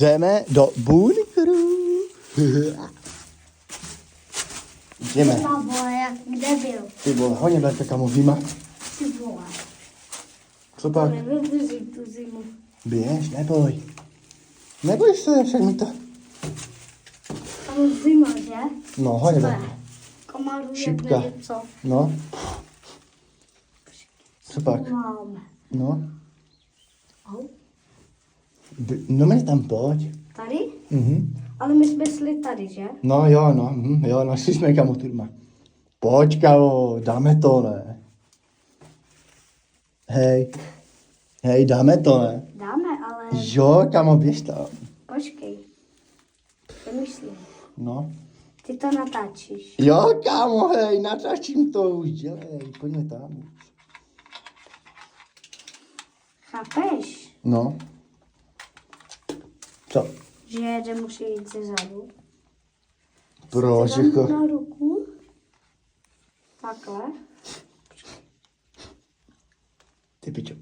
Jdeme do bunkru. Jdeme. Má vole, jak kde byl? Ty vole, hodně berte kamo zima. Ty vole. Co pak? Nevydržím tu zimu. Běž, neboj. Neboj se, však mi to. Tam zima, že? No, hodně Co berte. je? Komaru, jak Šipka. nevím co. No. Co pak? Máme. No. Au. No mi tam pojď. Tady? Mhm. Ale my jsme šli tady, že? No jo, no, jo, našli jsme kamo turma. Pojď kamo, dáme to, ne? Hej, dáme to, ne? Dáme, ale Jo, kamo, běž tam. počkej. Přemýšlím. No. Ty to natáčíš. Jo, kámo, hej, natáčím to už, dělej, pojďme tam už. Chápeš? No. Co? Že jeden musí jít ze zadu. Proč, Dám jako? na ruku. Takhle. Ty pičo.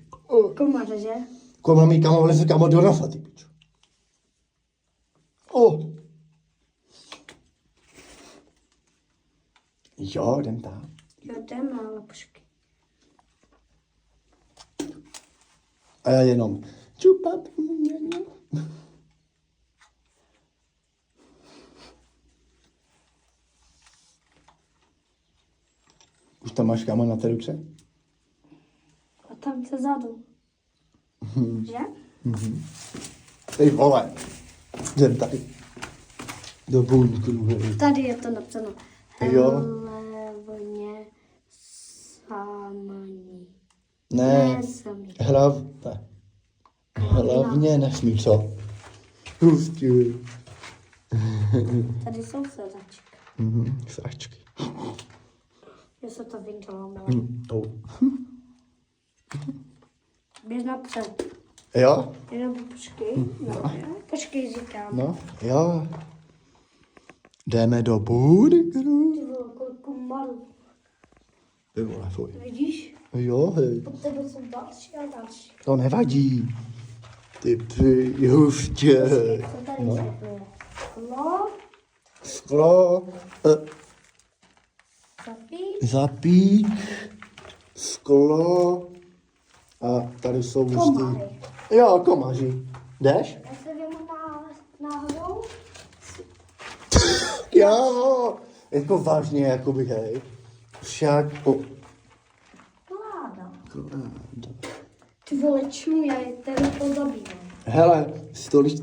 Komaře, že? Komu mi kamo vleze kamo do nosa, ty pičo. Jo, jdem tam. Jo, jdeme, ale počkej. A já jenom čupat. Už tam máš kámo na té ruce? A tam ze zadu. Že? Ty vole. Jdem tady. Do bunkru. Tady je to napsáno. Jo. Hlavně samaní. Ne, Samý. hlavně nesmí, co? Hustě. Tady jsou sedačky. Sračky. Já se to vyndalo. Běž napřed. Jo? Jenom počkej. No. Počkej, říkám. No, jo. Jdeme do bunkru. Ty vole, kolik komarů. Ty vole, fuj. Vidíš? Jo, hej. Pod tebe jsou další a další. To nevadí. Ty hustě. Co tady je? Sklo. Sklo. Zapít. Zapík. Sklo. A tady jsou hustý. Komary. Jo, komaři. Jdeš? Já se jdeme nahoru. Jo. Jako vážně, jakoby, hej. Však. Kláda. Ty vole, čum, já je tady pozabíjím. Hele, stolič,